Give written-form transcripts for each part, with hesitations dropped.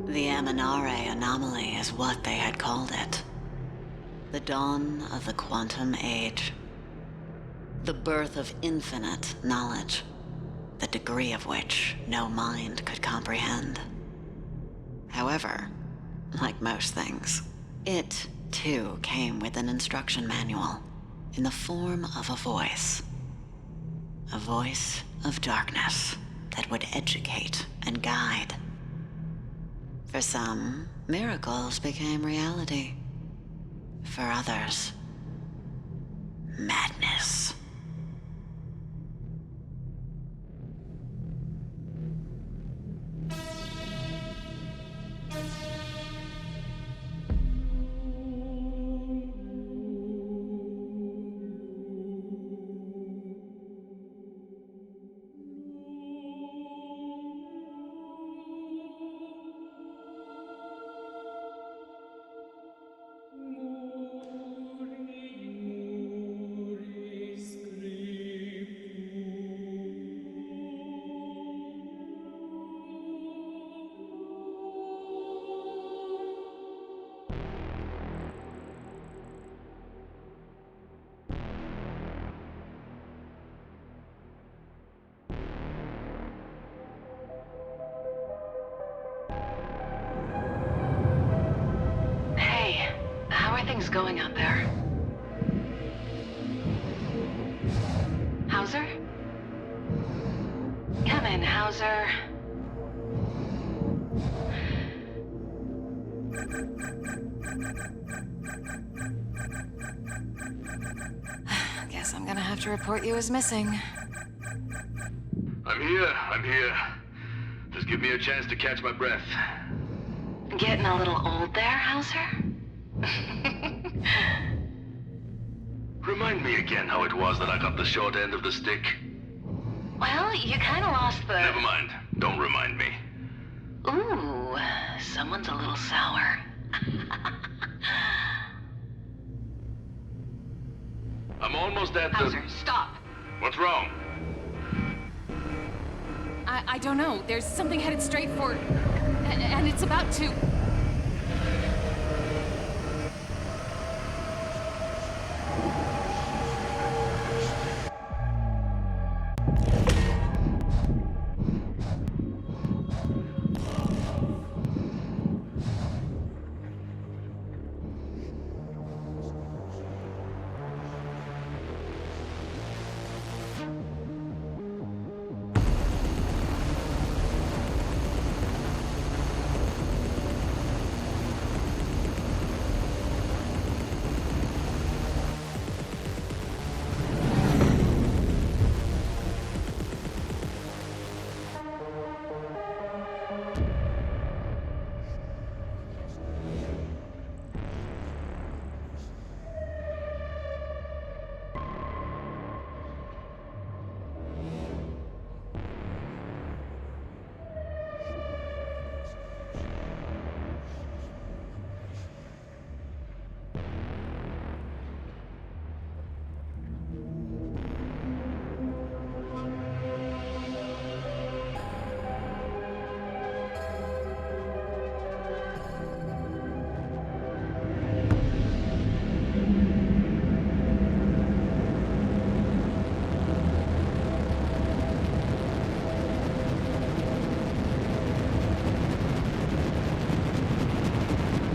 The Aminare anomaly is what they had called it. The dawn of the quantum age. The birth of infinite knowledge, the degree of which no mind could comprehend. However, like most things, it, too, came with an instruction manual in the form of a voice. A voice of darkness that would educate and guide. For some, miracles became reality. For others, madness. Things going out there? Hauser? Come in, Hauser. Guess I'm gonna have to report you as missing. I'm here. Just give me a chance to catch my breath. Getting a little old there, Hauser? Remind me again how it was that I got the short end of the stick. Well, you kinda lost the... Never mind. Don't remind me. Ooh, someone's a little sour. I'm almost at the... Hauser, stop. What's wrong? I don't know. There's something headed straight for... and it's about to...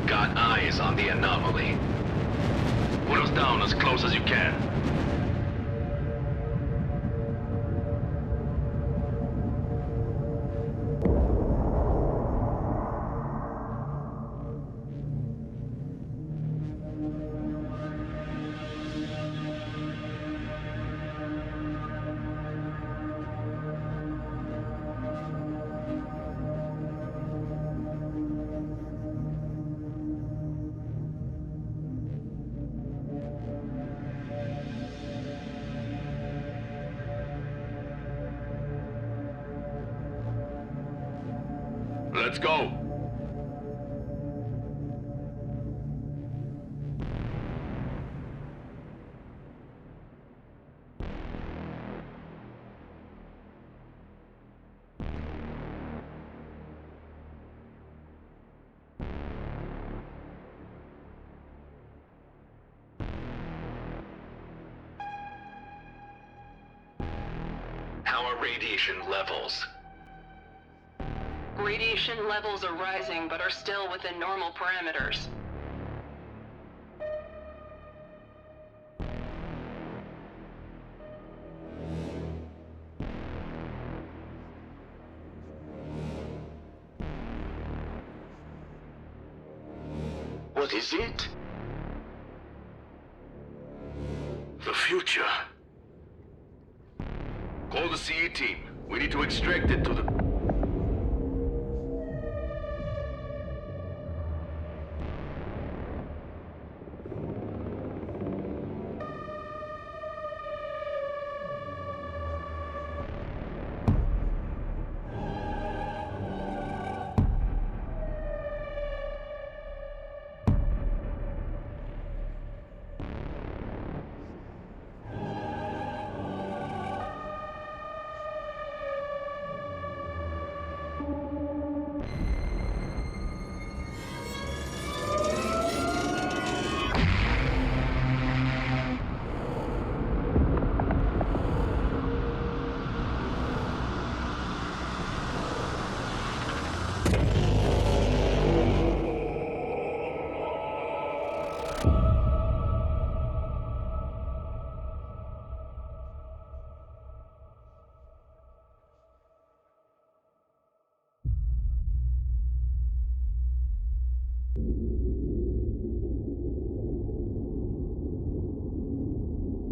Got eyes on the anomaly. Put us down as close as you can. Let's go. How are radiation levels? Radiation levels are rising, but are still within normal parameters. What is it? The future. Call the CE team. We need to extract it to the...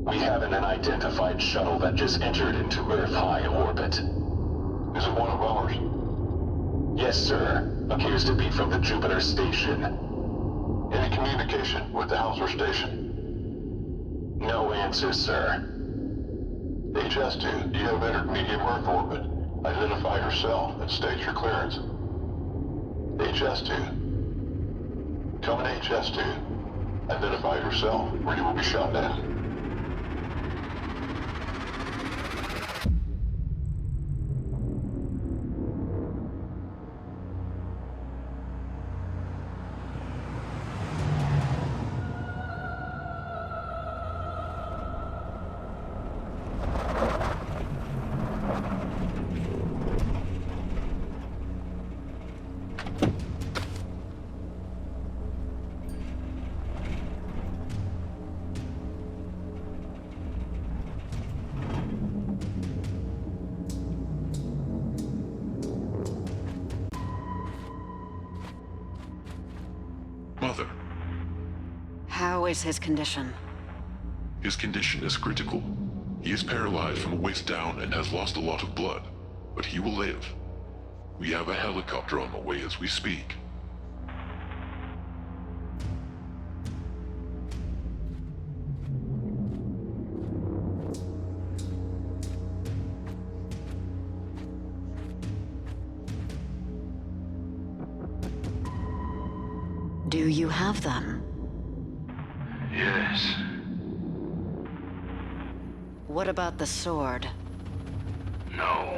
We have an unidentified shuttle that just entered into Earth-high orbit. Is it one of ours? Yes, sir. Appears to be from the Jupiter station. Any communication with the Hauser station? No answer, sir. HS-2, you have entered medium Earth orbit. Identify yourself and state your clearance. HS-2. Come in HS-2. Identify yourself, or you will be shot down. Mother, How is his condition? his condition is critical. He is paralyzed from the waist down and has lost a lot of blood, but he will live. We have a helicopter on the way as we speak. Do you have them? Yes. What about the sword? No.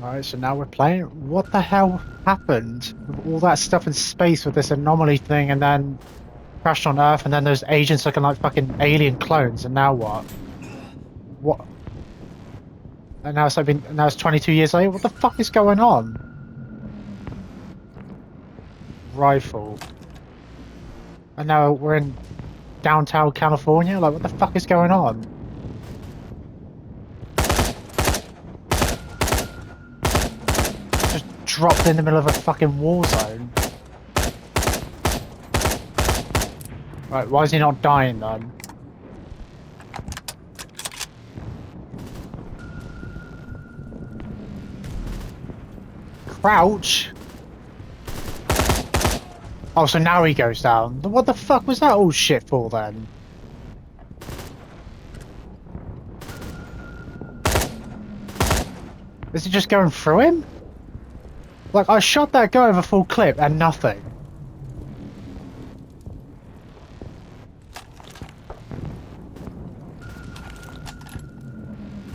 Alright, so now we're playing. What the hell happened with all that stuff in space with this anomaly thing and then crashed on Earth and then those agents looking like fucking alien clones and now what? What? And now it's 22 years later? What the fuck is going on? Rifle. And now we're in downtown California? Like, what the fuck is going on? Just dropped in the middle of a fucking war zone. Right, why is he not dying then? Crouch? Oh, so now he goes down. What the fuck was that all shit for then? Is he just going through him? Like, I shot that guy with a full clip and nothing.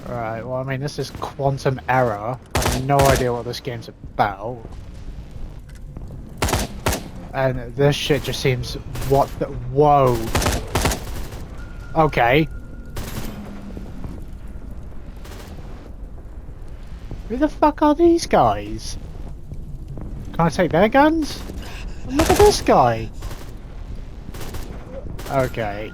Alright, well, I mean, this is Quantum Error. I have no idea what this game's about. And this shit just seems... What the... Whoa. Okay. Who the fuck are these guys? Can I take their guns? Look at this guy. Okay.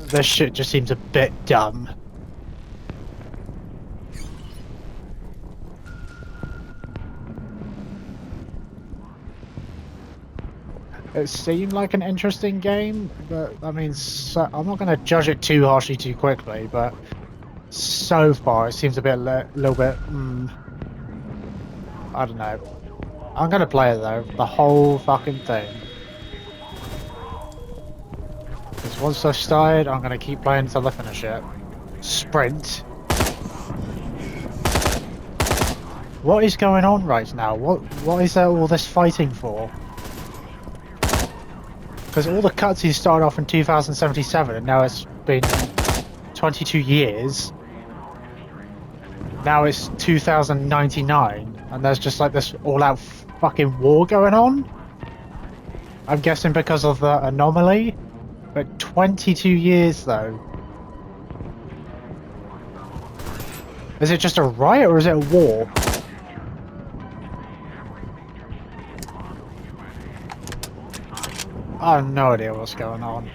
This shit just seems a bit dumb. It seemed like an interesting game, but I mean, I'm not going to judge it too harshly too quickly, but so far it seems a bit, little bit, I don't know. I'm going to play it though, the whole fucking thing. Because once I've started, I'm going to keep playing until I finish it. Sprint. What is going on right now? What is there all this fighting for? Because all the cutscenes started off in 2077 and now it's been 22 years. Now it's 2099 and there's just like this all-out fucking war going on. I'm guessing because of the anomaly. But 22 years though. Is it just a riot or is it a war? I have no idea what's going on.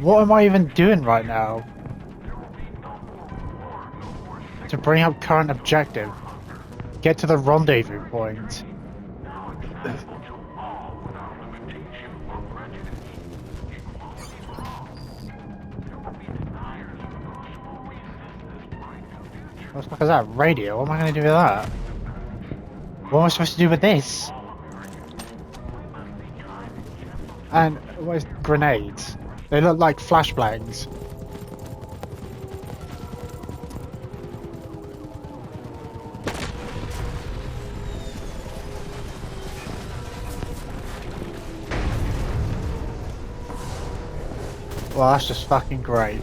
What am I even doing right now? To bring up current objective. Get to the rendezvous point. What the fuck is that? Radio? What am I going to do with that? What am I supposed to do with this? And what is grenades? They look like flashbangs. Well, that's just fucking great.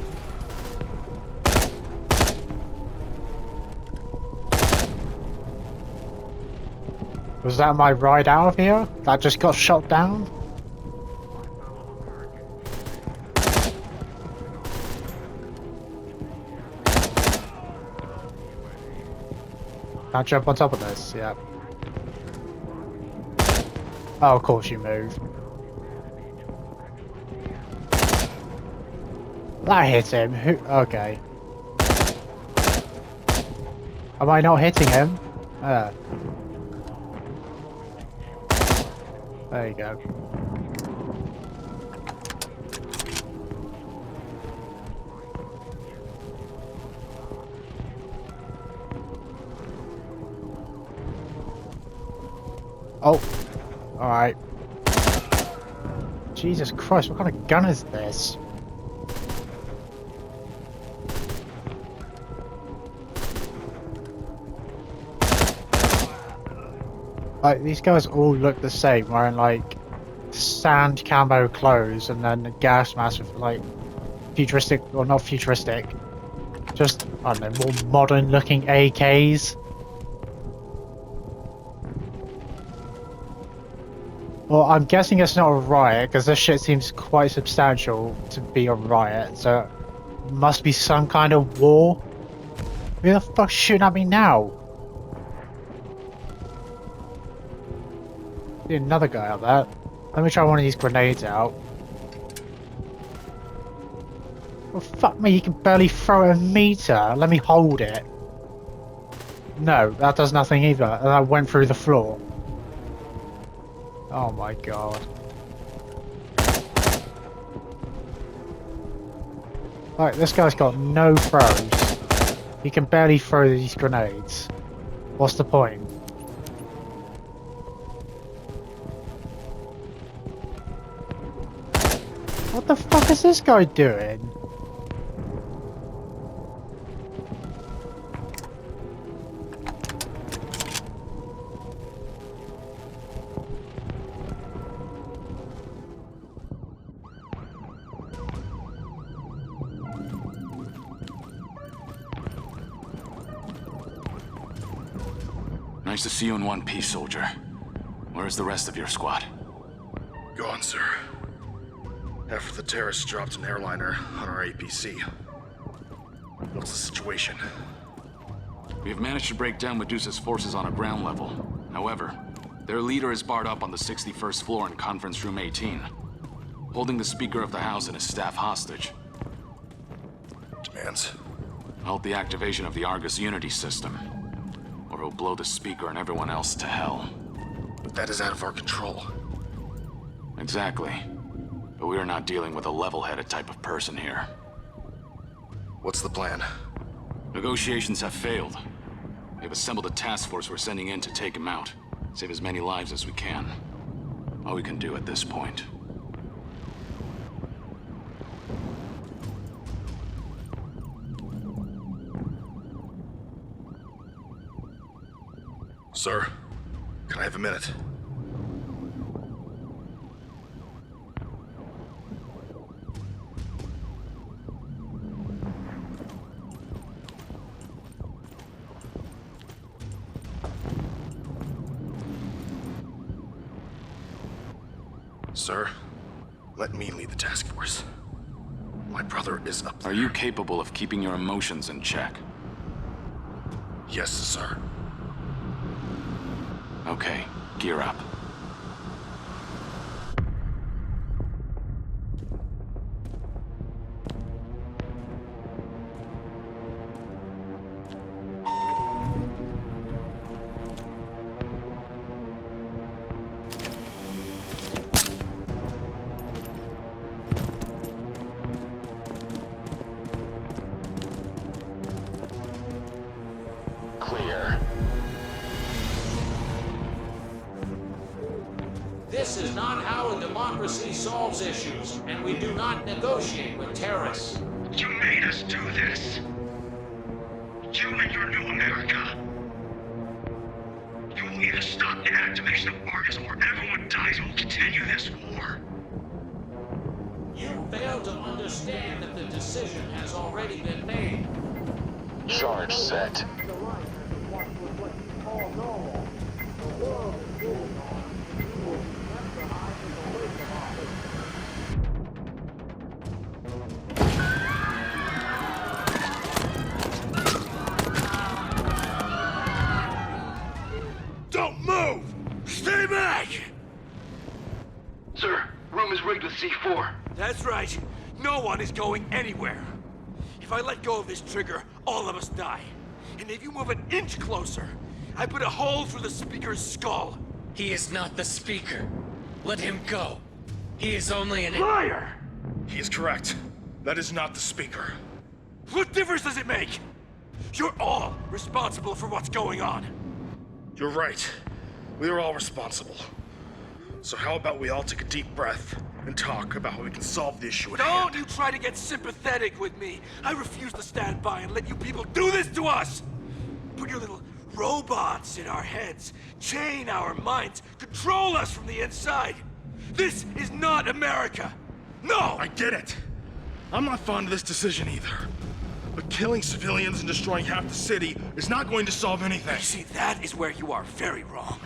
Was that my ride out of here? That just got shot down? Can't jump on top of this, yeah. Oh, of course you move. That hit him. Who? Okay. Am I not hitting him? There you go. Oh, alright. Jesus Christ, what kind of gun is this? Like, these guys all look the same, wearing like sand camo clothes and then a gas mask with like futuristic, or not futuristic, just, I don't know, more modern looking AKs. Well, I'm guessing it's not a riot because this shit seems quite substantial to be a riot, so it must be some kind of war. Who the fuck's shooting at me now? See another guy out there. Let me try one of these grenades out. Well, fuck me, you can barely throw a meter. Let me hold it. No, that does nothing either. And that went through the floor. Oh my god. Right, this guy's got no throws. He can barely throw these grenades. What's the point? What the fuck is this guy doing? Nice to see you in one piece, soldier. Where's the rest of your squad? Gone, sir. After the terrorists dropped an airliner on our APC. What's the situation? We have managed to break down Medusa's forces on a ground level. However, their leader is barred up on the 61st floor in Conference Room 18, holding the Speaker of the House and his staff hostage. Demands? Halt the activation of the Argus Unity system, or he'll blow the Speaker and everyone else to hell. But that is out of our control. Exactly. But we are not dealing with a level-headed type of person here. What's the plan? Negotiations have failed. We have assembled a task force we're sending in to take him out. Save as many lives as we can. All we can do at this point. Sir, can I have a minute? Sir, let me lead the task force. My brother is up there. Are you capable of keeping your emotions in check? Yes, sir. Okay, gear up. Clear. This is not how a democracy solves issues, and we do not negotiate with terrorists. You made us do this. You and your new America. You will either stop the activation of Argus or everyone dies and we'll continue this war. You fail to understand that the decision has already been made. Charge set. Don't move! Stay back! Sir, room is rigged with C4. That's right. No one is going anywhere. If I let go of this trigger, all of us die. And if you move an inch closer, I put a hole through the Speaker's skull. He is not the Speaker. Let him go. He is only an... Liar! He is correct. That is not the Speaker. What difference does it make? You're all responsible for what's going on. You're right. We are all responsible. So how about we all take a deep breath and talk about how we can solve the issue at hand? Don't you try to get sympathetic with me. I refuse to stand by and let you people do this to us! Put your little robots in our heads, chain our minds, control us from the inside. This is not America. No! I get it. I'm not fond of this decision either. But killing civilians and destroying half the city is not going to solve anything. You see, that is where you are very wrong.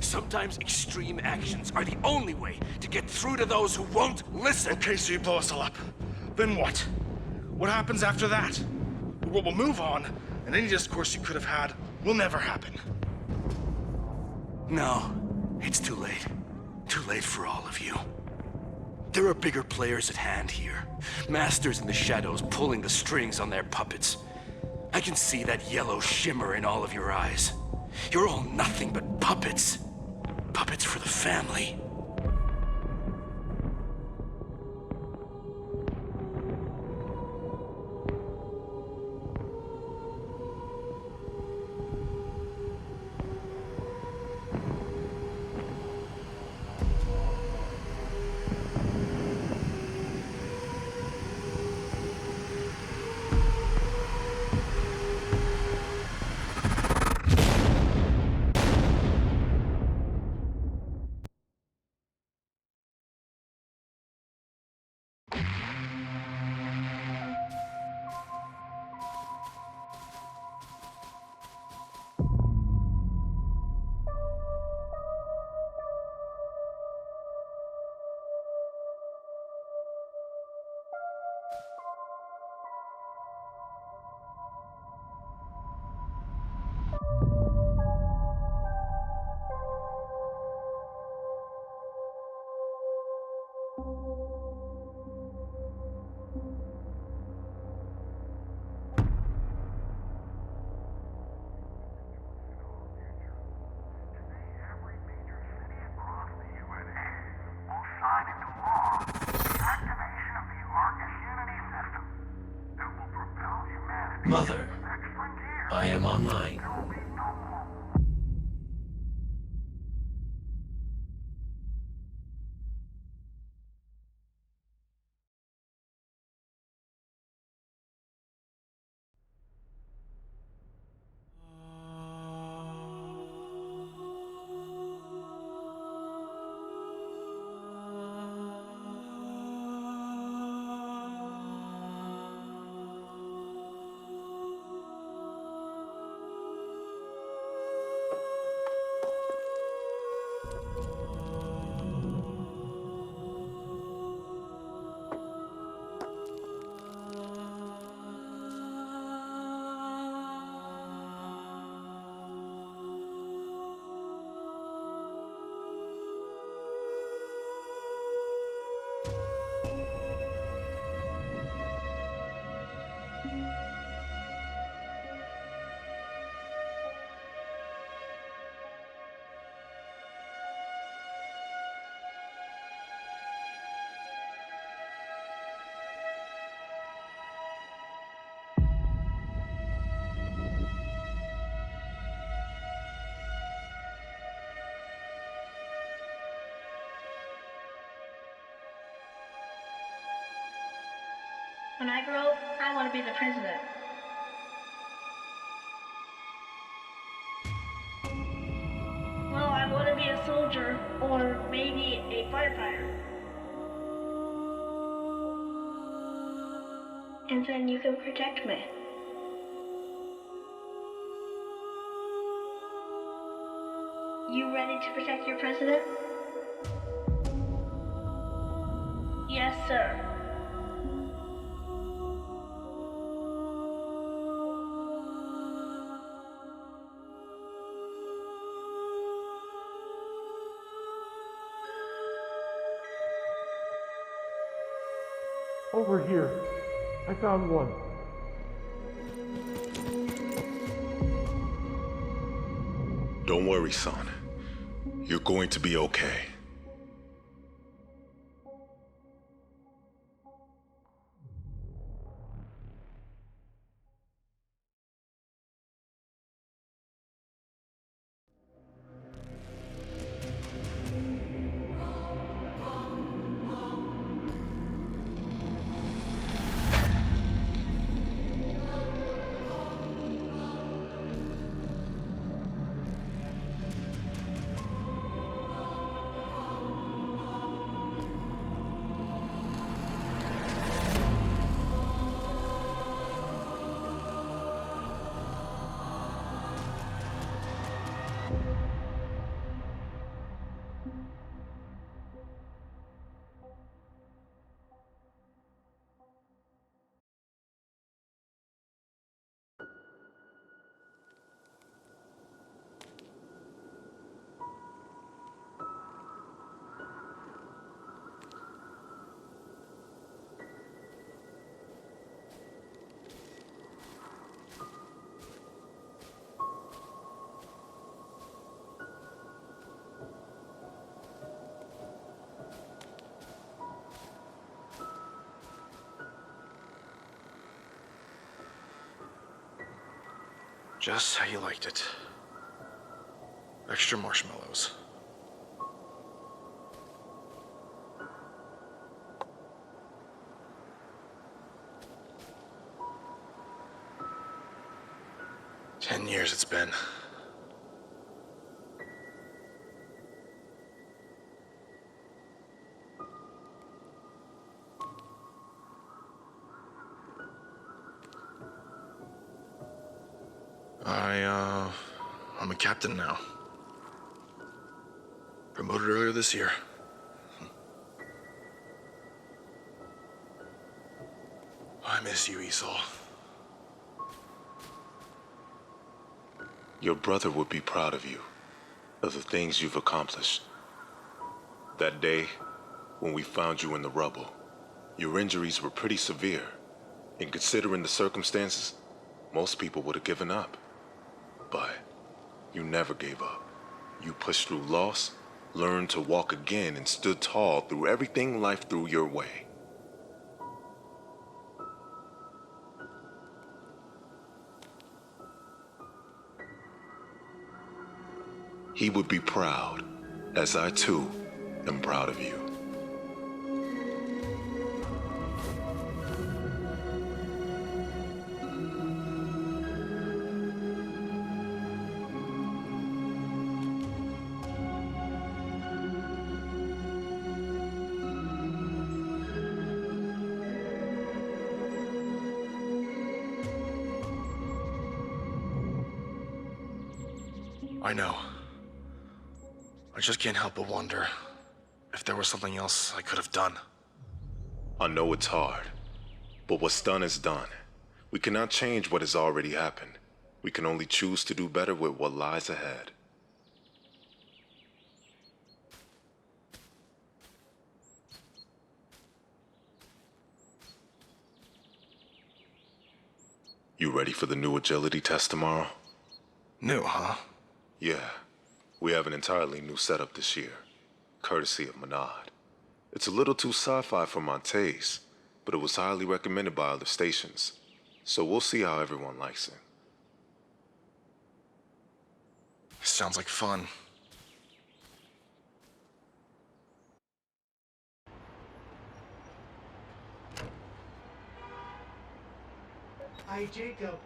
Sometimes extreme actions are the only way to get through to those who won't listen. Okay, so you blow us all up. Then what? What happens after that? world will move on, and any discourse you could have had will never happen. No, it's too late. Too late for all of you. There are bigger players at hand here. Masters in the shadows pulling the strings on their puppets. I can see that yellow shimmer in all of your eyes. You're all nothing but puppets. Puppets for the family. Mother, I am online. When I grow up, I want to be the president. Well, I want to be a soldier or maybe a firefighter. And then you can protect me. You ready to protect your president? Yes, sir. Over here. I found one. Don't worry, son. You're going to be okay. Just how you liked it. Extra marshmallows. "10 years it's been. I'm a captain now. Promoted earlier this year. I miss you, Esau. Your brother would be proud of you, of the things you've accomplished. That day, when we found you in the rubble, your injuries were pretty severe, and considering the circumstances, most people would have given up. But you never gave up. You pushed through loss, learned to walk again, and stood tall through everything life threw your way. He would be proud, as I too am proud of you. I know. I just can't help but wonder if there was something else I could have done. I know it's hard, but what's done is done. We cannot change what has already happened. We can only choose to do better with what lies ahead. You ready for the new agility test tomorrow? New, huh? Yeah. We have an entirely new setup this year, courtesy of Menard. It's a little too sci-fi for my taste, but it was highly recommended by other stations. So we'll see how everyone likes it. Sounds like fun. Hey, Jacob.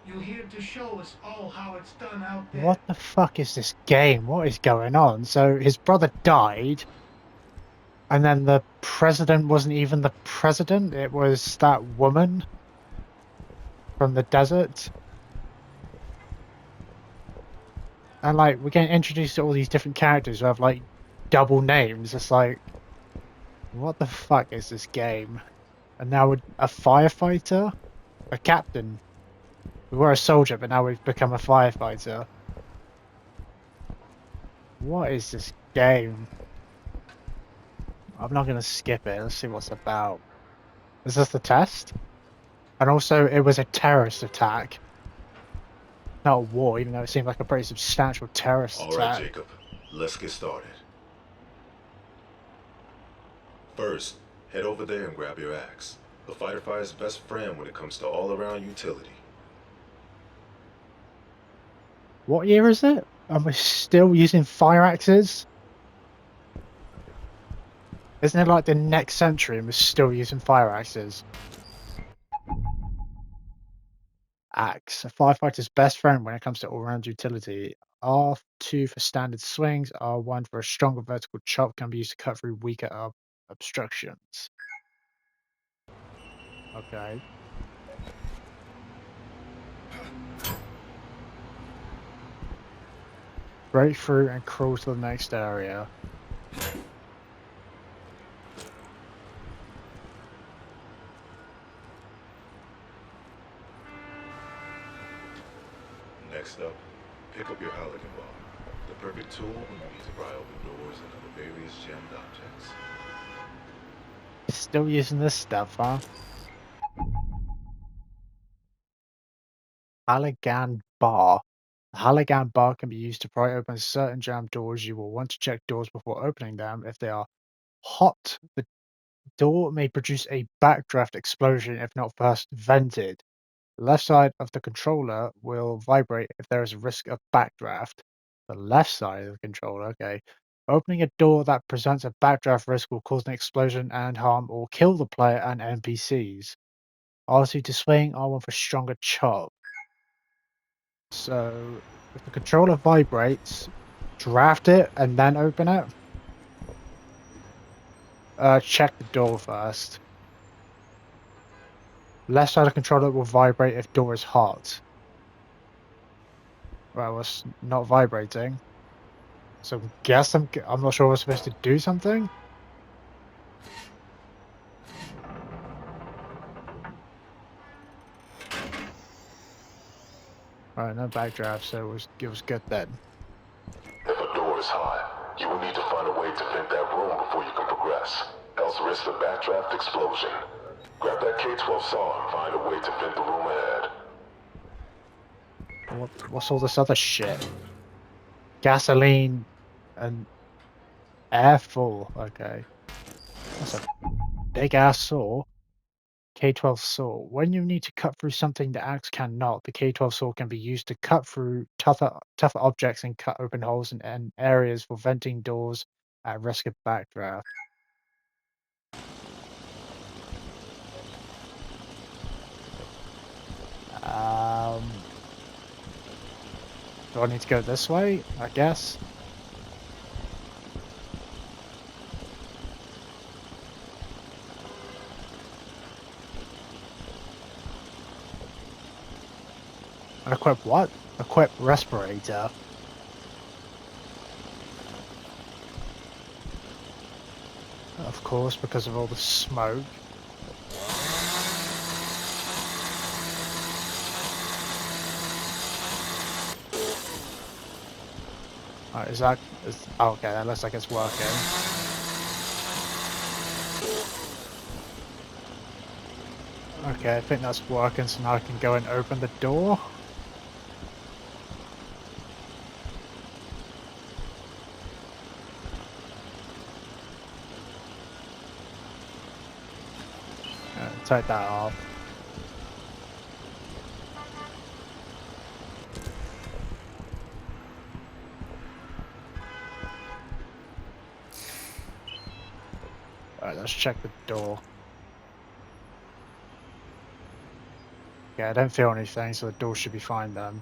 You're here to show us all how it's done out there. What the fuck is this game? What is going on? So his brother died, and then the president wasn't even the president. It was that woman from the desert. And like, we're getting introduced to all these different characters who have like double names. It's like, what the fuck is this game? And now we're a firefighter? A captain. We were a soldier, but now we've become a firefighter. What is this game? I'm not gonna skip it. Let's see what's about. Is this the test? And also, it was a terrorist attack. Not a war, even though it seemed like a pretty substantial terrorist attack. Alright, Jacob. Let's get started. First, head over there and grab your axe. The fighter fire's best friend when it comes to all-around utility. What year is it? And we're still using fire axes? Isn't it like the next century and we're still using fire axes? Axe. A firefighter's best friend when it comes to all-round utility. R2 for standard swings, R1 for a stronger vertical chop can be used to cut through weaker obstructions. Okay. Break through and crawl to the next area. Next up, pick up your Halligan bar. The perfect tool when you need to pry open doors and other various jammed objects. Still using this stuff, huh? Halligan bar. The Halligan bar can be used to pry open certain jammed doors. You will want to check doors before opening them. If they are hot, the door may produce a backdraft explosion if not first vented. The left side of the controller will vibrate if there is a risk of backdraft. The left side of the controller, okay. Opening a door that presents a backdraft risk will cause an explosion and harm or kill the player and NPCs. R2 to swing, R1 for stronger chop. So, if the controller vibrates, draft it and then open it. Check the door first. Left side of controller will vibrate if door is hot. Well, it's not vibrating. So guess I'm not sure we're supposed to do something. Alright, no backdraft, so it was good then. If a door is hot, you will need to find a way to vent that room before you can progress. Else risk the backdraft explosion. Grab that K-12 saw and find a way to vent the room ahead. What's all this other shit? Gasoline and air full. Okay. That's a big ass saw. K-12 saw. When you need to cut through something the axe cannot, the K-12 saw can be used to cut through tougher objects and cut open holes in areas for venting doors at risk of backdraft. Do I need to go this way? I guess. Equip what? Equip respirator. Of course, because of all the smoke. Alright, oh, okay, that looks like it's working. Okay, I think that's working, so now I can go and open the door. Take that off. Alright, let's check the door. Yeah, I don't feel anything, so the door should be fine then.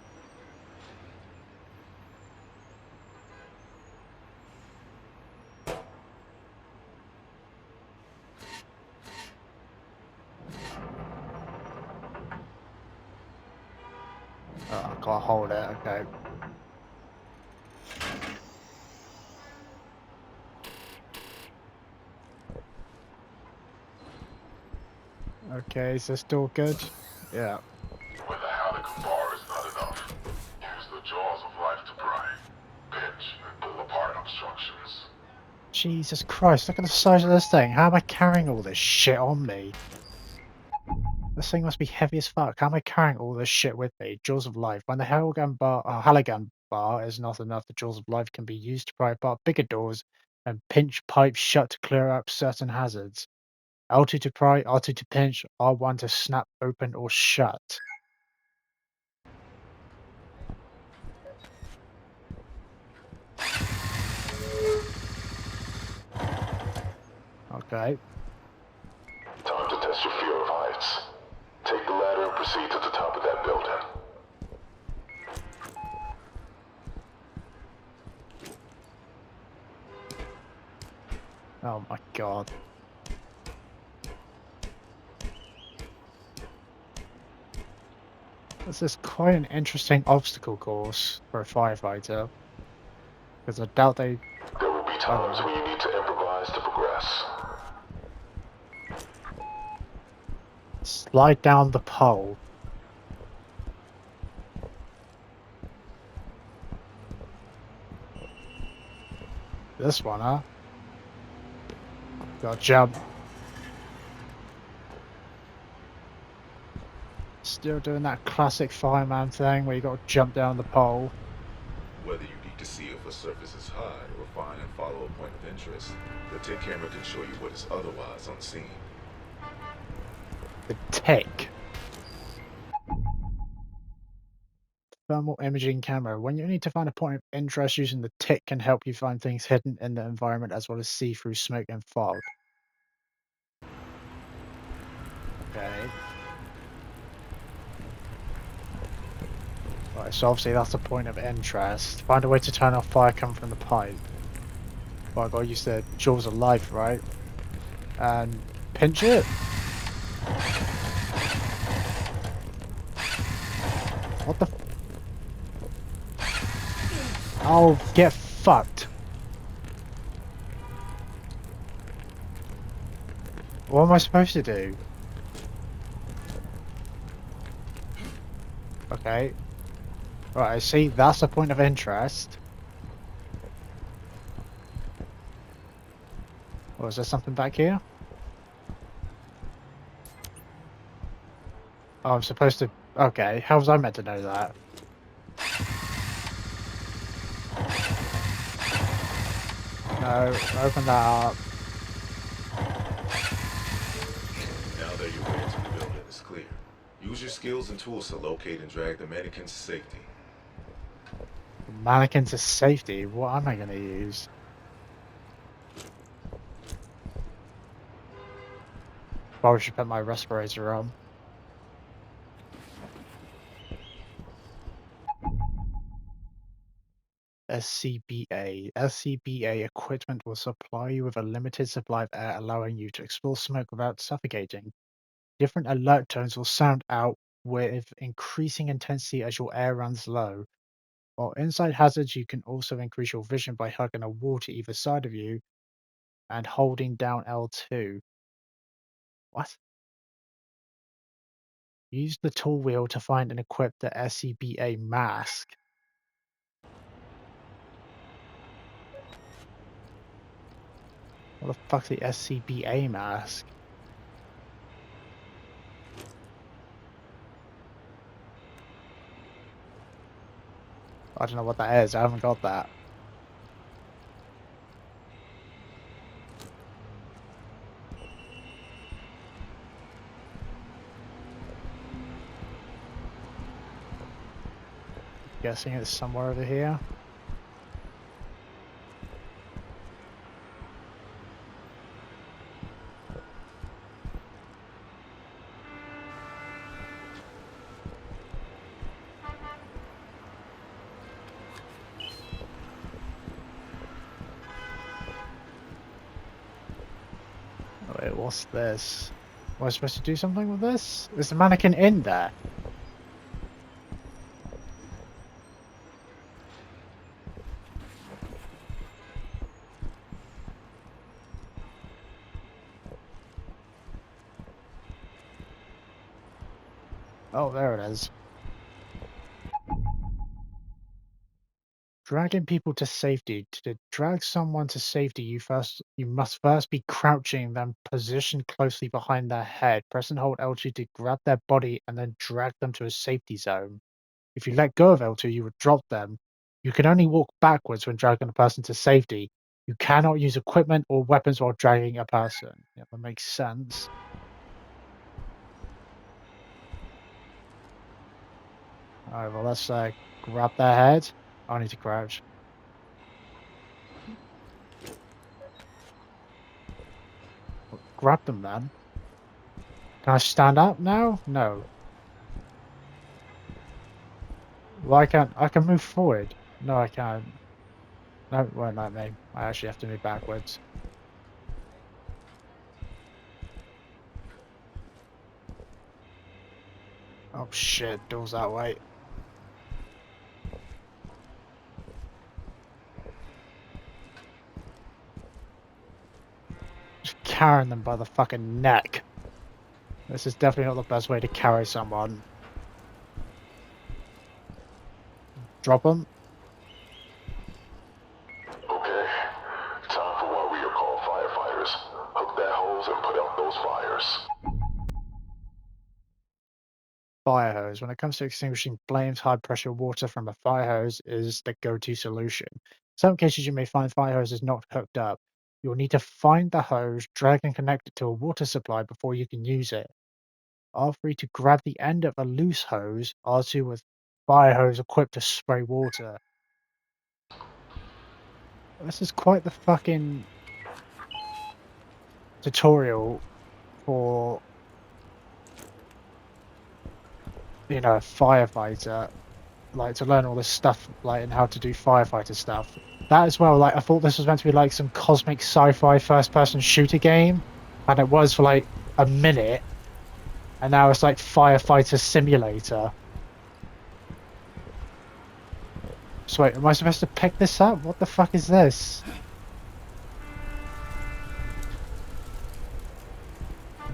Oh, I can't hold it, okay. Okay, is this door good? Yeah. When the Halligan bar is not enough, use the jaws of life to pry, pinch, and pull apart obstructions. Jesus Christ, look at the size of this thing. How am I carrying all this shit on me? This thing must be heavy as fuck. How am I carrying all this shit with me? Jaws of life. When the Halligan bar is not enough, the jaws of life can be used to pry apart bigger doors and pinch pipes shut to clear up certain hazards. L2 to pry, R2 to pinch, R1 to snap open or shut. Okay. Time to test your fear of heights. Take the ladder and proceed to the top of that building. Oh my god. This is quite an interesting obstacle course for a firefighter. Because I doubt they... There will be times when you need to improvise to progress. Slide down the pole. This one, huh? Gotta jump. Still doing that classic fireman thing where you gotta jump down the pole. Whether you need to see if a surface is high or find and follow a point of interest, the TIC camera can show you what is otherwise unseen. The TIC. Thermal imaging camera. When you need to find a point of interest, using the TIC can help you find things hidden in the environment as well as see through smoke and fog. Okay. Right, so obviously that's a point of interest. Find a way to turn off fire coming from the pipe. Well, I gotta use the jaws of life, right? And pinch it. What the? Oh, get fucked. What am I supposed to do? Okay. Right, I see that's a point of interest. Or is there something back here? Oh, I'm supposed to... Okay, how was I meant to know that? No, open that up. Now that your way into the building is clear, use your skills and tools to locate and drag the mannequin to safety. Mannequin to safety? What am I going to use? Probably should put my respirator on. SCBA. SCBA equipment will supply you with a limited supply of air, allowing you to explore smoke without suffocating. Different alert tones will sound out with increasing intensity as your air runs low. While inside hazards, you can also increase your vision by hugging a wall to either side of you and holding down L2. What? Use the tool wheel to find and equip the SCBA mask. What the fuck's the SCBA mask? I don't know what that is. I haven't got that. Guessing it's somewhere over here. Wait, what's this? Am I supposed to do something with this? Is the mannequin in there? Oh, there it is. Dragging people to safety. To drag someone to safety, you must first be crouching, then positioned closely behind their head. Press and hold L2 to grab their body and then drag them to a safety zone. If you let go of L2, you would drop them. You can only walk backwards when dragging a person to safety. You cannot use equipment or weapons while dragging a person. Yeah, that makes sense. Alright, well let's grab their head. I need to crouch. Grab them then. Can I stand up now? No. Well, I can move forward. No, I can't. No, it won't let me. I actually have to move backwards. Oh shit, door's that way. Just carrying them by the fucking neck. This is definitely not the best way to carry someone. Drop them. Okay, time for what we are called firefighters. Hook that hose and put out those fires. Fire hose. When it comes to extinguishing flames, high pressure water from a fire hose is the go-to solution. In some cases, you may find fire hoses not hooked up. You'll need to find the hose, drag and connect it to a water supply before you can use it. R3 to grab the end of a loose hose, R2 with fire hose equipped to spray water. This is quite the fucking tutorial for, you know, a firefighter. Like, to learn all this stuff, like, and how to do firefighter stuff. That as well, like, I thought this was meant to be like some cosmic sci-fi first-person shooter game, and it was for like a minute, and now it's like firefighter simulator. So wait, am I supposed to pick this up? What the fuck is this?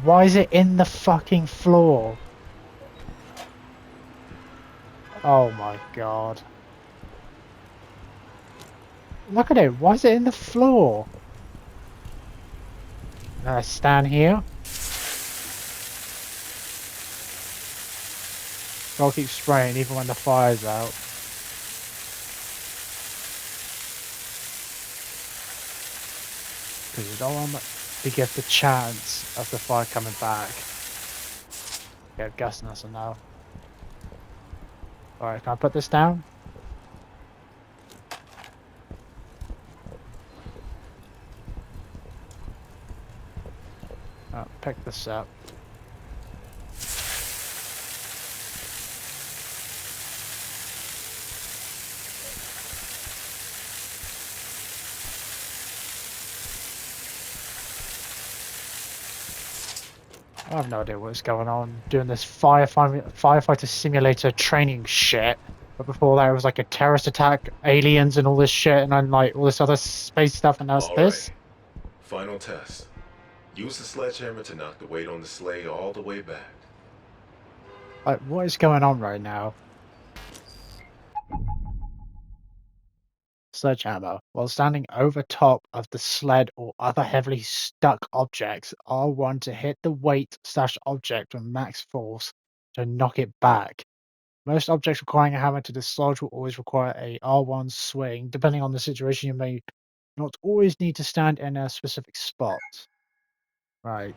Why is it in the fucking floor? Oh my god. Look at it, why is it in the floor? Now I stand here. I'll keep spraying even when the fire's out. Because you don't want to get the chance of the fire coming back. Okay, I'm guessing that's a no. Alright, can I put this down? Oh, pick this up. I have no idea what's going on doing this firefighter simulator training shit. But before that it was like a terrorist attack, aliens and all this shit, and then like all this other space stuff, and now it's this. Right. Final test. Use the sledgehammer to knock the weight on the sleigh all the way back. Like, what is going on right now? Sledgehammer. While standing over top of the sled or other heavily stuck objects, R1 to hit the weight/object with max force to knock it back. Most objects requiring a hammer to dislodge will always require a R1 swing. Depending on the situation, you may not always need to stand in a specific spot. Right.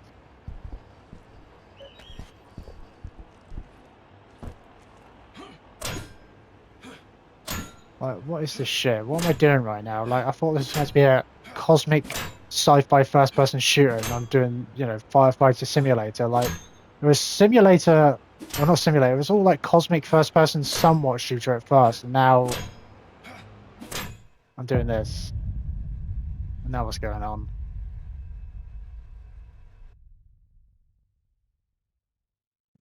Like, what is this shit? What am I doing right now? Like, I thought this was meant to be a cosmic sci-fi first-person shooter, and I'm doing, you know, firefighter simulator. Like, it was simulator, well, not simulator, it was all like cosmic first-person somewhat shooter at first, and now I'm doing this. And now what's going on?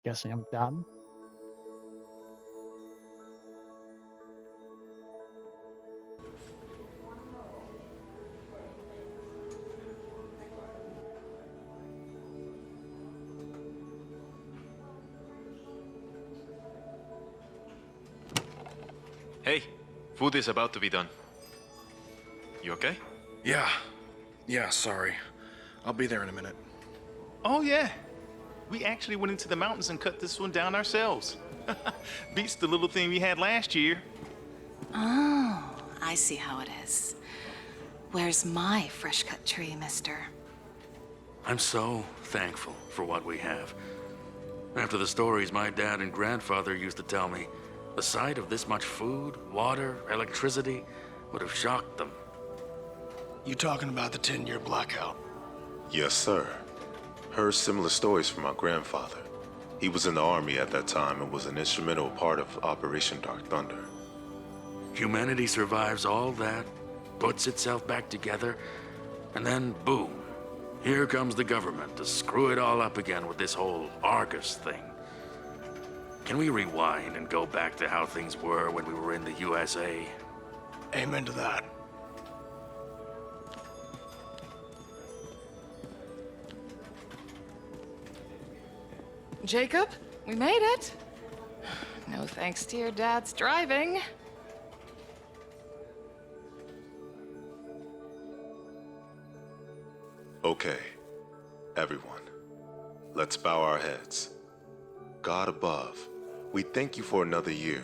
Guessing I'm done. Hey, food is about to be done. You okay? Yeah, sorry. I'll be there in a minute. Oh yeah. We actually went into the mountains and cut this one down ourselves. Beats the little thing we had last year. Oh, I see how it is. Where's my fresh cut tree, mister? I'm so thankful for what we have. After the stories my dad and grandfather used to tell me, the sight of this much food, water, electricity would have shocked them. You talking about the 10-year blackout? Yes, sir. Heard similar stories from my grandfather. He was in the army at that time and was an instrumental part of Operation Dark Thunder. Humanity survives all that, puts itself back together, and then boom, here comes the government to screw it all up again with this whole Argus thing. Can we rewind and go back to how things were when we were in the USA? Amen to that. Jacob, we made it. No thanks to your dad's driving. Okay, everyone, let's bow our heads. God above, we thank you for another year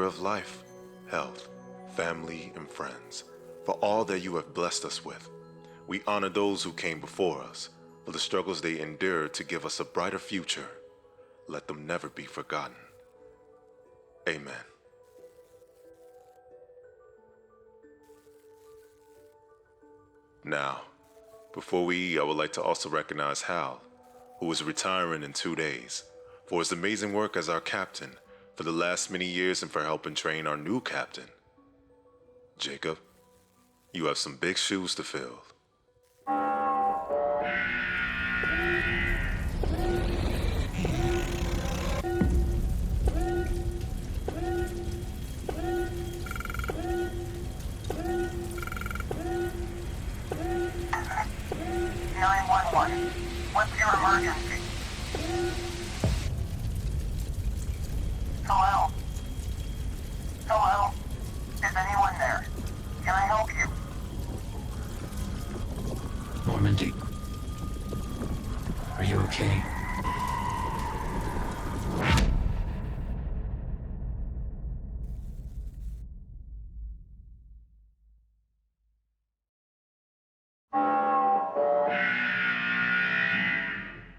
of life, health, family, and friends, for all that you have blessed us with. We honor those who came before us, for the struggles they endured to give us a brighter future. Let them never be forgotten. Amen. Now, before we eat, I would like to also recognize Hal, who is retiring in 2 days, for his amazing work as our captain for the last many years and for helping train our new captain. Jacob, you have some big shoes to fill. What's your emergency? Hello? Hello? Is anyone there? Can I help you? Normandy. Are you okay?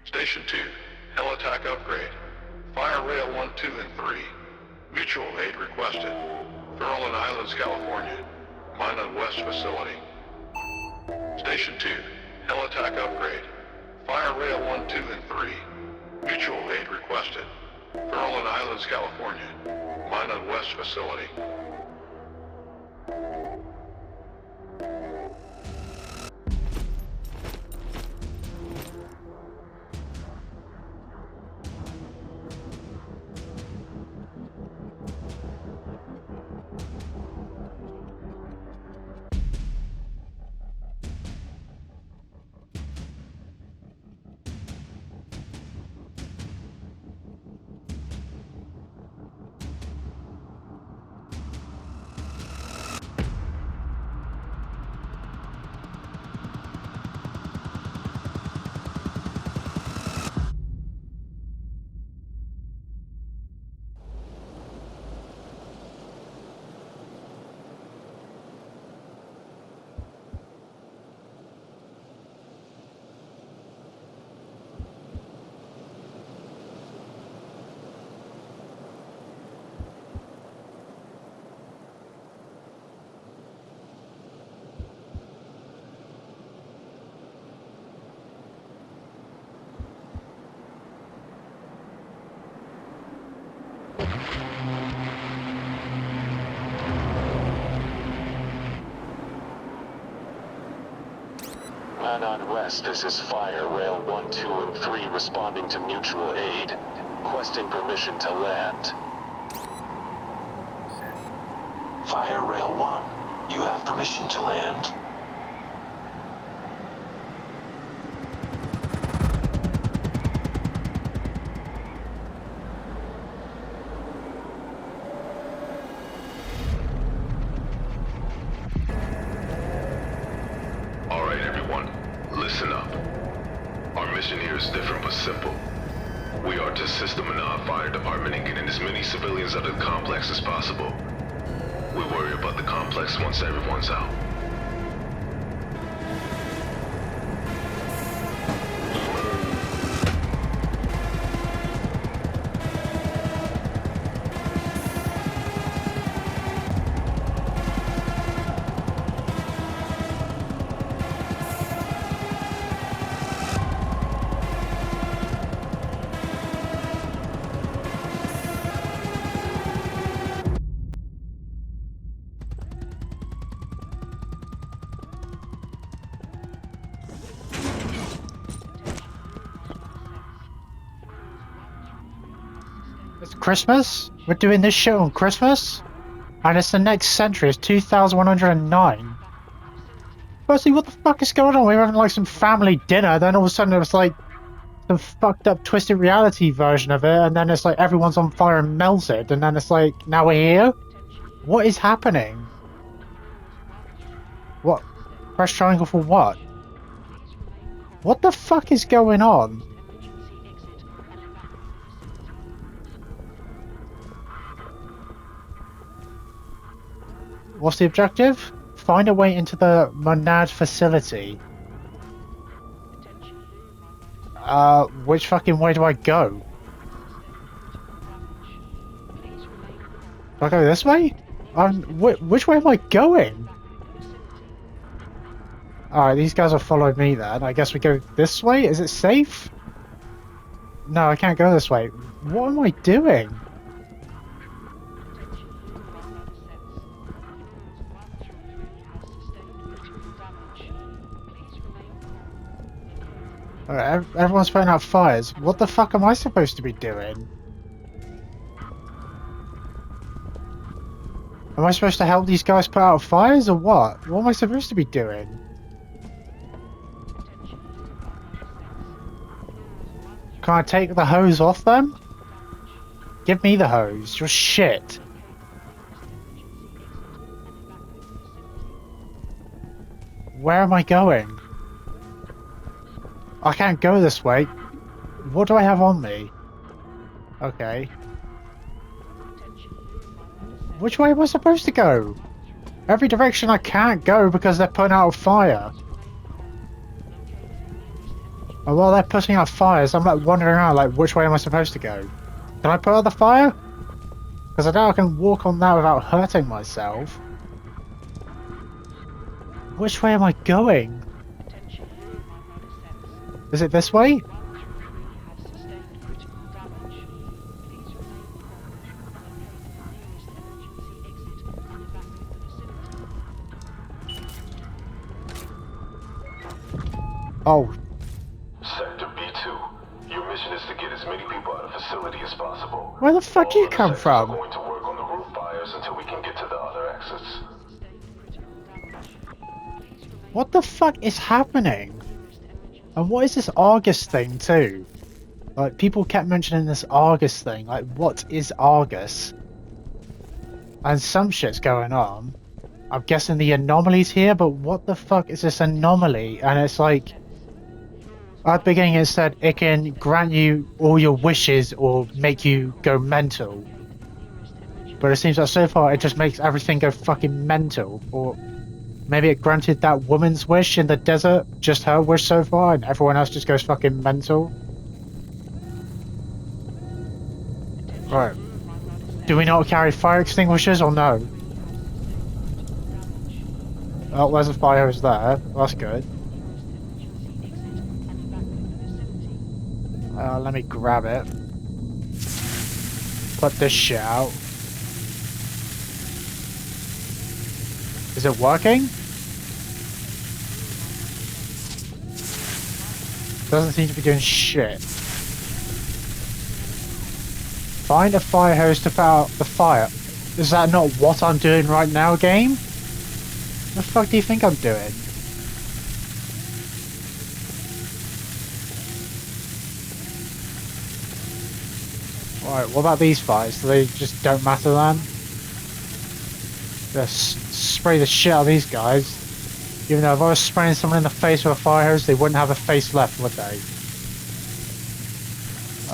Station 2, heli-tac upgrade. Fire rail 1, 2, and 3. Mutual aid requested. Thurland Islands, California. Minot West facility. Station 2, heli-tac upgrade. Fire rail 1, 2, and 3. Mutual aid requested. Thurland Islands, California. Minot West facility. Minot West, this is Fire Rail 1, 2, and 3 responding to mutual aid. Requesting permission to land. Fire Rail 1, you have permission to land. Listen up. Our mission here is different but simple. We are to assist the Manab Fire Department in getting as many civilians out of the complex as possible. We worry about the complex once everyone's out. It's Christmas? We're doing this shit on Christmas? And it's the next century, it's 2109. Firstly, what the fuck is going on? We were having like some family dinner, then all of a sudden it was like some fucked up twisted reality version of it, and then it's like everyone's on fire and melted, and then it's like, now we're here? What is happening? What? Press triangle for what? What the fuck is going on? What's the objective? Find a way into the Monad facility. Which fucking way do I go? I go this way? Which way am I going? Alright, these guys are following me then. I guess we go this way? Is it safe? No, I can't go this way. What am I doing? Alright, everyone's putting out fires. What the fuck am I supposed to be doing? Am I supposed to help these guys put out fires or what? What am I supposed to be doing? Can I take the hose off them? Give me the hose. You're shit. Where am I going? I can't go this way. What do I have on me? Okay. Which way am I supposed to go? Every direction I can't go because they're putting out a fire. And while they're putting out fires, I'm like wandering around like, which way am I supposed to go? Can I put out the fire? Because I doubt I can walk on that without hurting myself. Which way am I going? Is it this way? Oh. Sector B2, your mission is to get as many people out of the facility as possible. Where the fuck do you come from? We're going to work on the roof fires until we can get to the other exits. What the fuck is happening? And what is this Argus thing too? Like, people kept mentioning this Argus thing. Like, what is Argus? And some shit's going on. I'm guessing the anomaly's here, but what the fuck is this anomaly? And it's like, at the beginning it said it can grant you all your wishes or make you go mental. But it seems like so far it just makes everything go fucking mental. Or maybe it granted that woman's wish in the desert, just her wish so far, and everyone else just goes fucking mental. Right. Do we not carry fire extinguishers or no? Oh, there's a fire hose there. That's good. Let me grab it. Put this shit out. Is it working? Doesn't seem to be doing shit. Find a fire hose to put out the fire. Is that not what I'm doing right now, game? What the fuck do you think I'm doing? Right, what about these fires? Do they just don't matter then? Just spray the shit out of these guys. Even though if I was spraying someone in the face with a fire hose, they wouldn't have a face left, would they?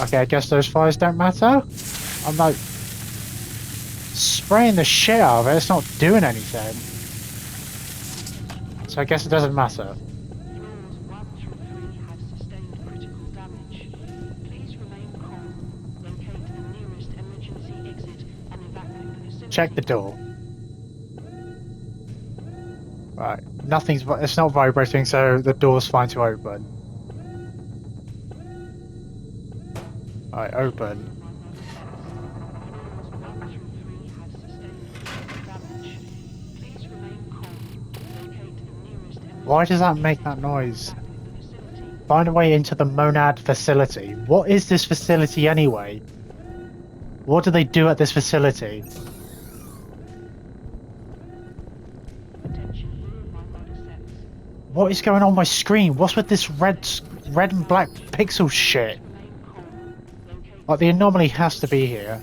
Okay, I guess those fires don't matter? I'm like spraying the shit out of it, it's not doing anything. So I guess it doesn't matter. Check the door. Right, it's not vibrating, so the door's fine to open. Alright, open. Why does that make that noise? Find a way into the Monad facility. What is this facility anyway? What do they do at this facility? What is going on my screen? What's with this red and black pixel shit? Like, the anomaly has to be here.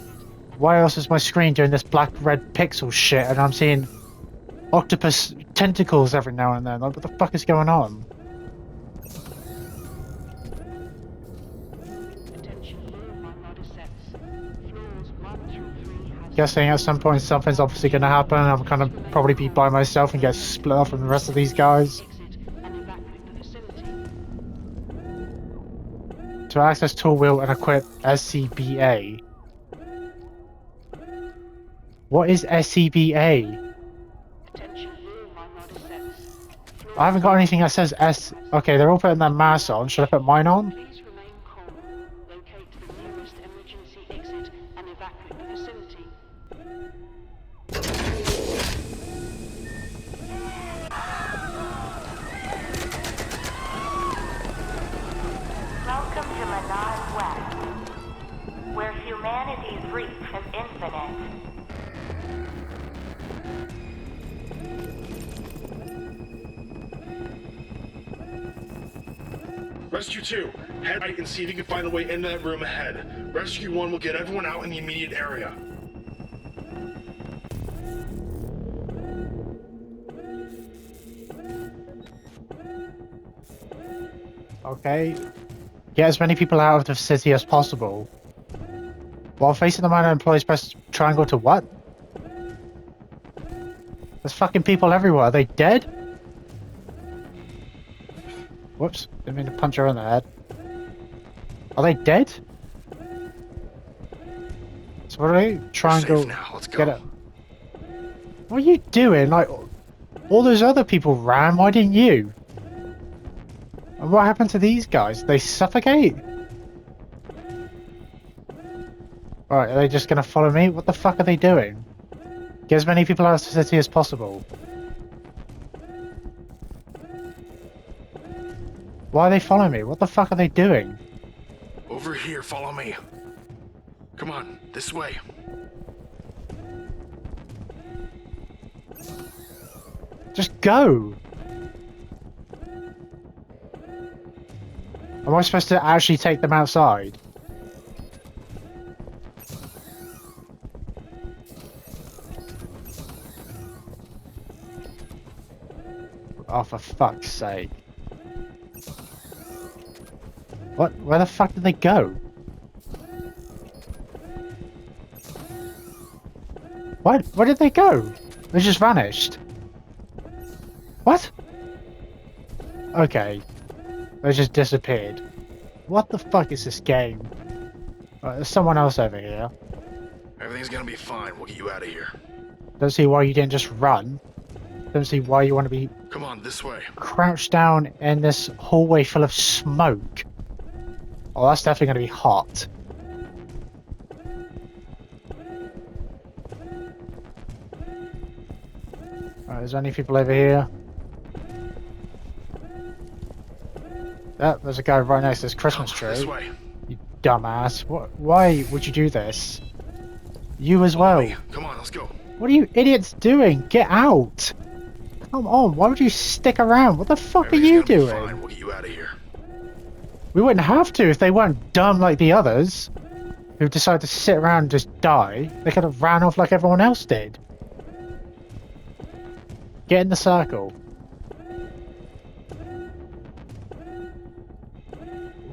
Why else is my screen doing this black-red pixel shit and I'm seeing octopus tentacles every now and then? Like, what the fuck is going on? Guessing at some point something's obviously going to happen. I'm gonna probably be by myself and get split off from the rest of these guys. To access tool wheel and equip SCBA. What is SCBA? I haven't got anything that says S. Okay, they're all putting their masks on. Should I put mine on? Welcome to Manan West, where humanity's reach is infinite. Rescue 2, head right and see if you can find a way into that room ahead. Rescue 1 will get everyone out in the immediate area. Okay. Get as many people out of the city as possible. While facing the minor employees, press triangle to what? There's fucking people everywhere. Are they dead? Whoops. Didn't mean to punch her in the head. Are they dead? So what are they? Triangle. Safe now. Let's go. Get it. What are you doing? Like, all those other people ran. Why didn't you? And what happened to these guys? They suffocate? Alright, are they just gonna follow me? What the fuck are they doing? Get as many people out of the city as possible. Why are they following me? What the fuck are they doing? Over here, follow me. Come on, this way. Just go! Am I supposed to actually take them outside? Oh, for fuck's sake. What? Where the fuck did they go? What? Where did they go? They just vanished. What? Okay. They just disappeared. What the fuck is this game? There's someone else over here. Everything's gonna be fine. We'll get you out of here. Don't see why you didn't just run. Don't see why you want to be Come on, this way. crouched down in this hallway full of smoke. Oh, that's definitely going to be hot. Alright, is there any people over here? Yeah, there's a guy right next to this Christmas tree. This way. You dumbass. Why would you do this? You as well. Come on, let's go. What are you idiots doing? Get out! Come on, why would you stick around? What the fuck are you doing? Fine, we'll get you out of here. We wouldn't have to if they weren't dumb like the others, who decided to sit around and just die. They could have ran off like everyone else did. Get in the circle.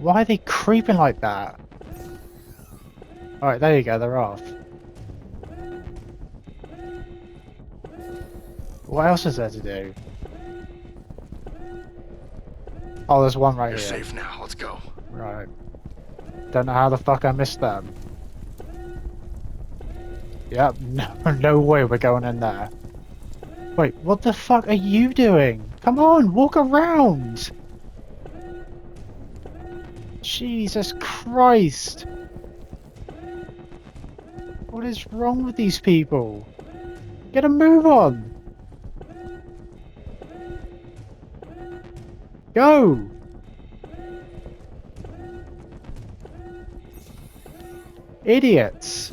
Why are they creeping like that? Alright, there you go, they're off. What else is there to do? Oh, there's one right You're here. safe now. Let's go. Right. Don't know how the fuck I missed them. Yep, no way we're going in there. Wait, what the fuck are you doing? Come on, walk around! Jesus Christ! What is wrong with these people? Get a move on! Go! Idiots!